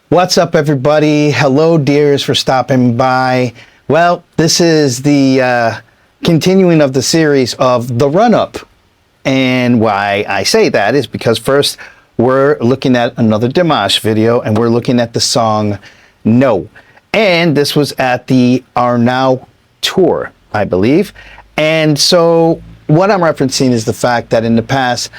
What's up, everybody? Hello, dears, for stopping by. Well, this is the continuing of the series of the run-up. And why I say that is because first, we're looking at another Dimash video, and we're looking at the song No. And this was at the ARNAU tour, I believe. And so what I'm referencing is the fact that in the past,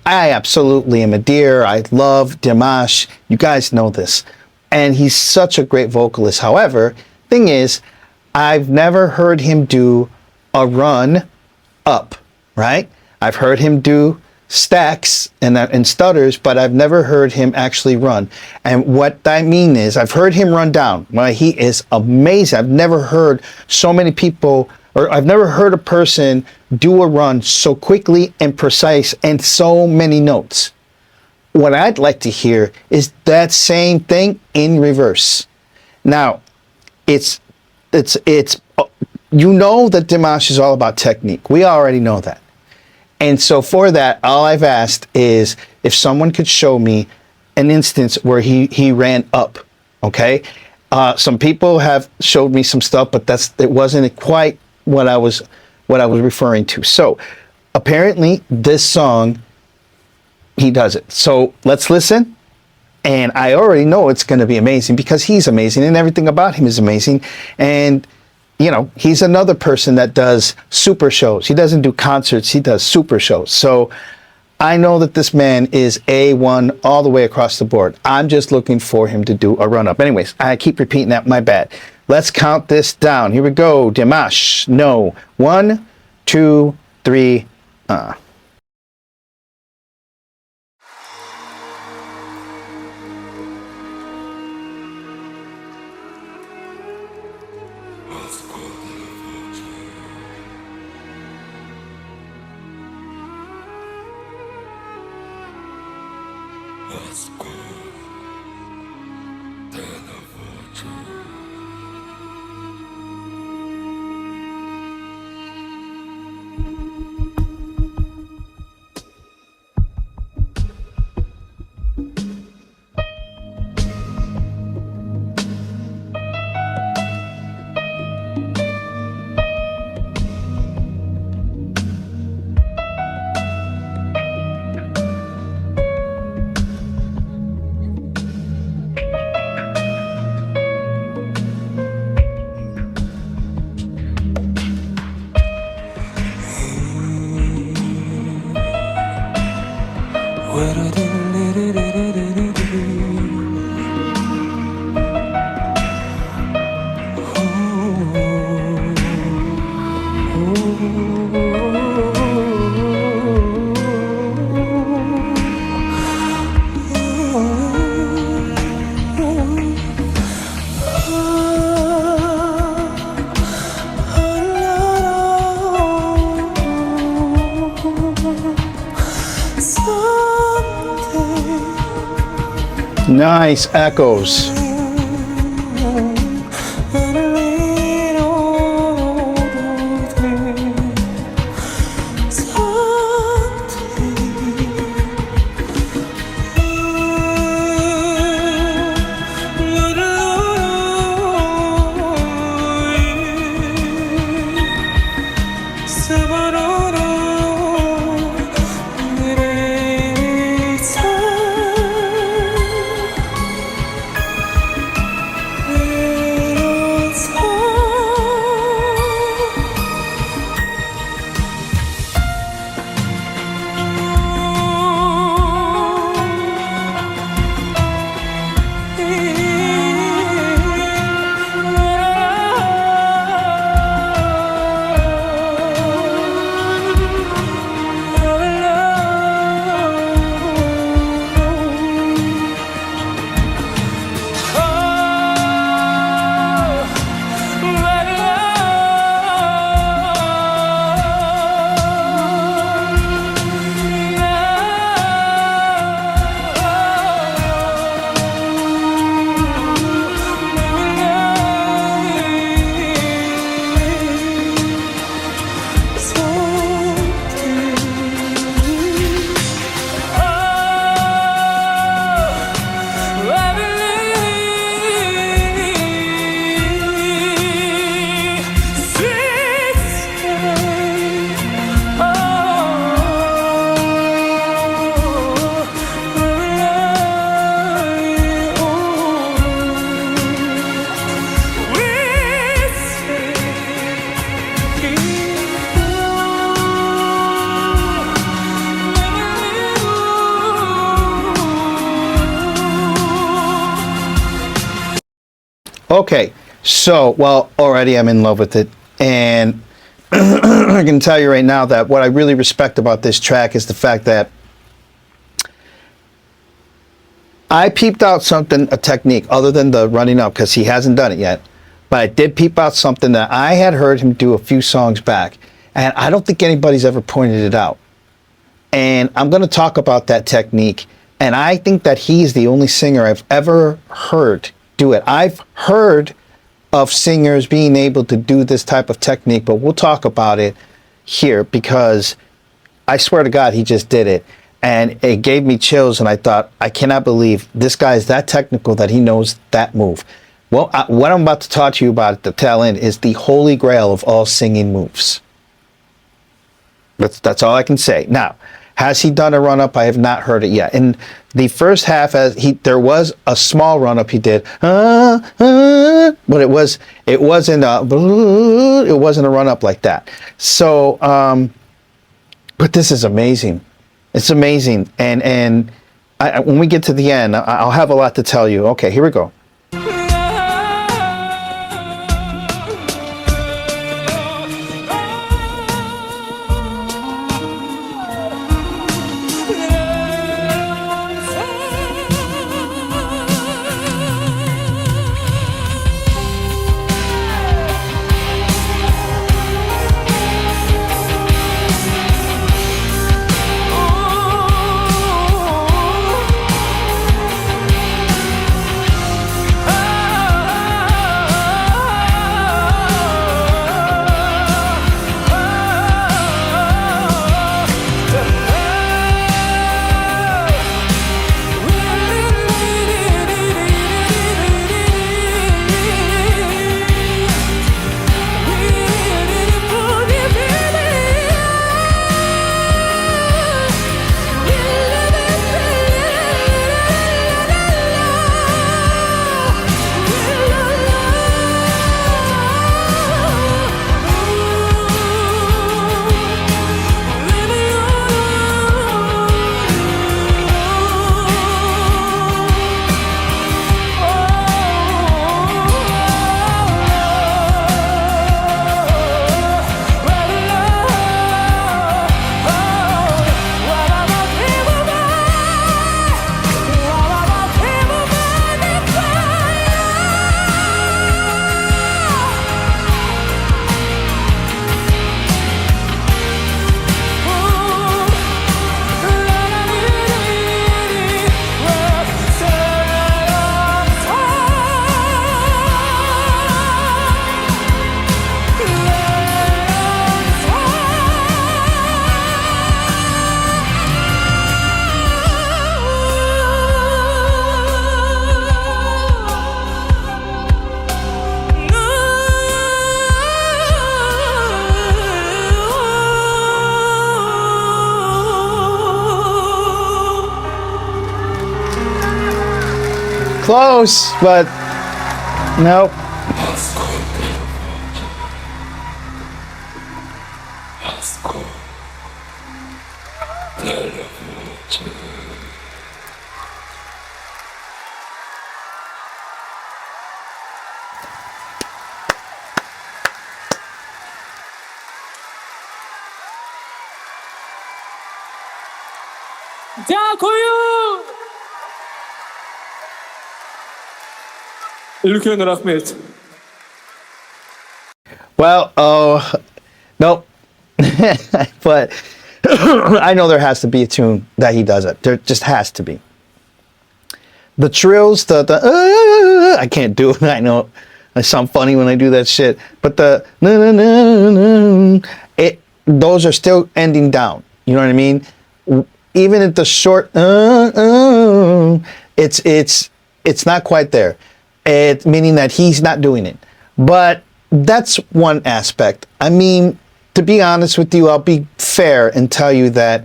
I absolutely am a deer. I love Dimash. You guys know this. And he's such a great vocalist. However, thing is, I've never heard him do a run up, right? I've heard him do stacks and stutters, but I've never heard him actually run. And what I mean is, I've heard him run down. Well, he is amazing. I've never heard so many people, or I've never heard a person do a run so quickly and precise and so many notes. What I'd like to hear is that same thing in reverse. Now, it's you know that Dimash is all about technique. We already know that. And so for that, all I've asked is if someone could show me an instance where he ran up, okay? Some people have showed me some stuff, but it wasn't quite what I was referring to. So apparently this song, he does it. So let's listen. And I already know it's going to be amazing because he's amazing and everything about him is amazing. And, you know, he's another person that does super shows. He doesn't do concerts. He does super shows. So I know that this man is A1 all the way across the board. I'm just looking for him to do a run up. Anyways, I keep repeating that. My bad. Let's count this down. Here we go. Dimash. No. 1, 2, 3. Nice echoes. Okay, so, well, already I'm in love with it. And I can tell you right now that what I really respect about this track is the fact that I peeped out something, a technique, other than the running up, because he hasn't done it yet. But I did peep out something that I had heard him do a few songs back. And I don't think anybody's ever pointed it out. And I'm going to talk about that technique. And I think that he's the only singer I've ever heard do it. I've heard of singers being able to do this type of technique, but we'll talk about it here because I swear to God, he just did it. And it gave me chills, and I thought, I cannot believe this guy is that technical that he knows that move. Well, what I'm about to talk to you about at the tail end is the holy grail of all singing moves. That's all I can say. Now, has he done a run-up? I have not heard it yet. In the first half, there was a small run-up he did, but it wasn't a run-up like that. So, but this is amazing. It's amazing, and when we get to the end, I'll have a lot to tell you. Okay, here we go. Close, but nope. Дякую! Үлкен рахмет. Well, nope. But I know there has to be a tune that he does it. There just has to be. The trills, I can't do it. I know I sound funny when I do that shit. But the those are still ending down. You know what I mean? Even at the short, it's not quite there. Meaning that he's not doing it. But that's one aspect. I mean, to be honest with you, I'll be fair and tell you that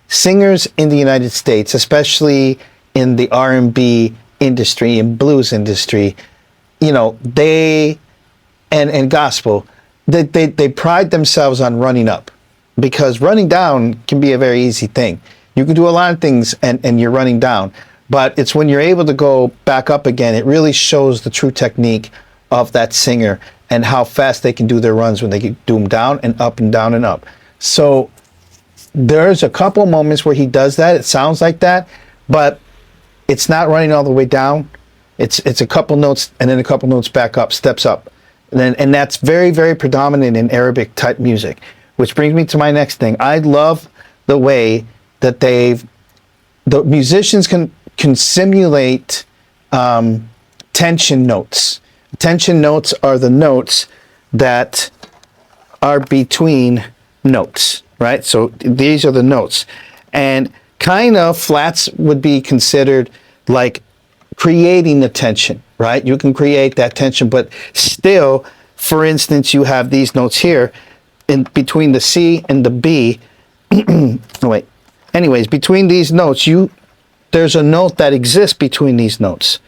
singers in the United States, especially in the R&B industry and blues industry, you know, and gospel, they pride themselves on running up, because running down can be a very easy thing. You can do a lot of things and you're running down, but it's when you're able to go back up again, it really shows the true technique of that singer and how fast they can do their runs when they can do them down and up and down and up. So there's a couple moments where he does that. It sounds like that, but it's not running all the way down. It's a couple notes and then a couple notes back up, steps up. And that's very, very predominant in Arabic type music, which brings me to my next thing. I love the way that the musicians can simulate tension notes. Tension notes are the notes that are between notes, right? So these are the notes. And kind of flats would be considered like creating the tension, right? You can create that tension, but still, for instance, you have these notes here in between the C and the B. Oh, wait. Anyways, between these notes, there's a note that exists between these notes.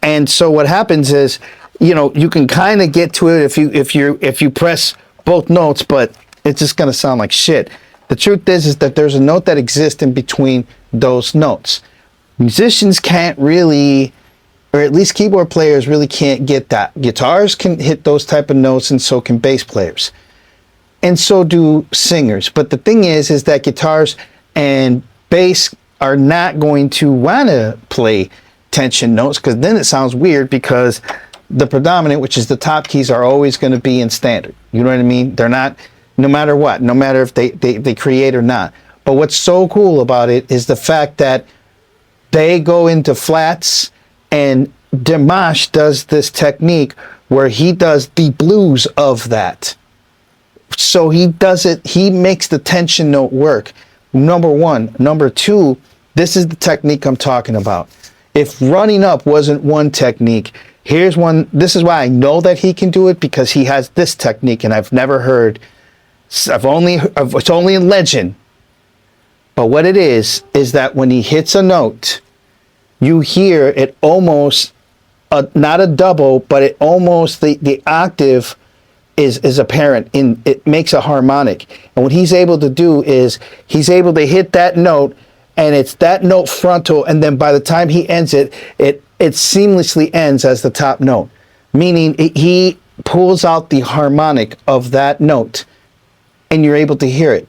And so what happens is, you can kind of get to it if you press both notes, but it's just going to sound like shit. The truth is that there's a note that exists in between those notes. Musicians can't really, or at least keyboard players really can't get that. Guitars can hit those type of notes, and so can bass players. And so do singers. But the thing is that guitars and bass are not going to want to play tension notes, because then it sounds weird, because the predominant, which is the top keys, are always going to be in standard. You know what I mean? They're not, no matter what, no matter if they create or not. But what's so cool about it is the fact that they go into flats, and Dimash does this technique where he does the blues of that. So he does it, he makes the tension note work. Number one. Number two, this is the technique I'm talking about. If running up wasn't one technique, here's one. This is why I know that he can do it, because he has this technique, and I've never heard, it's only in legend. But what it is that when he hits a note, you hear it almost, not a double, but it almost, the octave is apparent, it makes a harmonic. And what he's able to do is he's able to hit that note, and it's that note frontal, and then by the time he ends it seamlessly ends as the top note, meaning he pulls out the harmonic of that note, and you're able to hear it.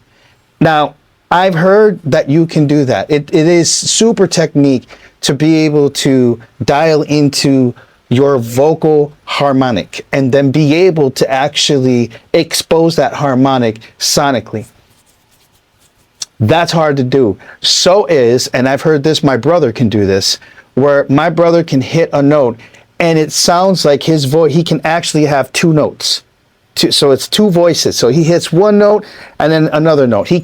Now, I've heard that you can do that. It is super technique to be able to dial into your vocal harmonic and then be able to actually expose that harmonic sonically. That's hard to do. So is, and I've heard this, my brother can do this, where my brother can hit a note and it sounds like his voice, he can actually have two notes. So it's two voices. So he hits one note and then another note. He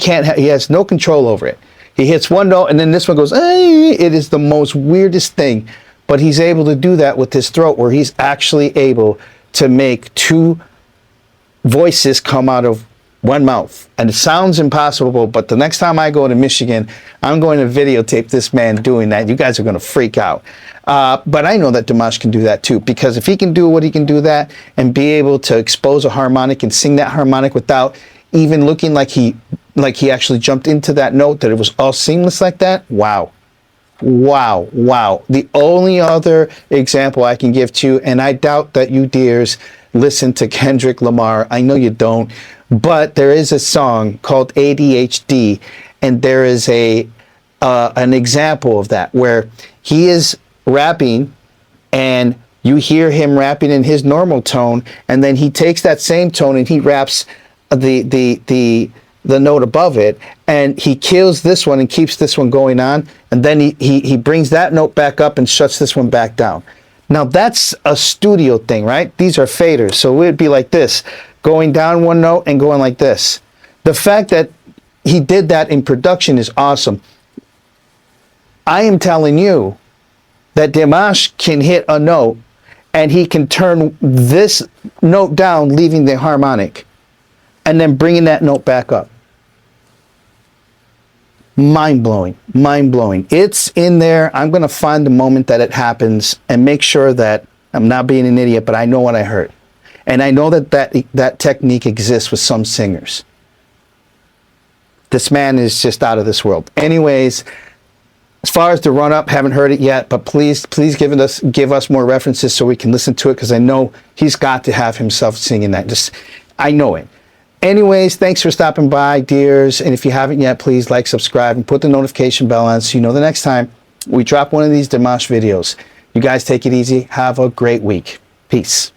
has no control over it. He hits one note and then this one goes, hey. It is the most weirdest thing, but he's able to do that with his throat, where he's actually able to make two voices come out of one mouth. And it sounds impossible, but the next time I go to Michigan, I'm going to videotape this man doing that. You guys are going to freak out. But I know that Dimash can do that too, because if he can do what he can do that and be able to expose a harmonic and sing that harmonic without even looking like he actually jumped into that note, that it was all seamless like that, wow. Wow, wow. The only other example I can give to you, and I doubt that you dears listen to Kendrick Lamar, I know you don't, but there is a song called ADHD, and there is an example of that where he is rapping and you hear him rapping in his normal tone, and then he takes that same tone and he raps the note above it, and he kills this one and keeps this one going on, and then he brings that note back up and shuts this one back down. Now that's a studio thing, right? These are faders, so it would be like this, going down one note and going like this. The fact that he did that in production is awesome. I am telling you that Dimash can hit a note and he can turn this note down, leaving the harmonic, and then bringing that note back up. Mind-blowing, mind-blowing. It's in there. I'm going to find the moment that it happens and make sure that I'm not being an idiot, but I know what I heard. And I know that technique exists with some singers. This man is just out of this world. Anyways, far as the run-up, haven't heard it yet, but please give us more references so we can listen to it, because I know he's got to have himself singing that. I know it. Anyways, thanks for stopping by, dears. And if you haven't yet, please like, subscribe, and put the notification bell on so you know the next time we drop one of these Dimash videos. You guys take it easy. Have a great week. Peace.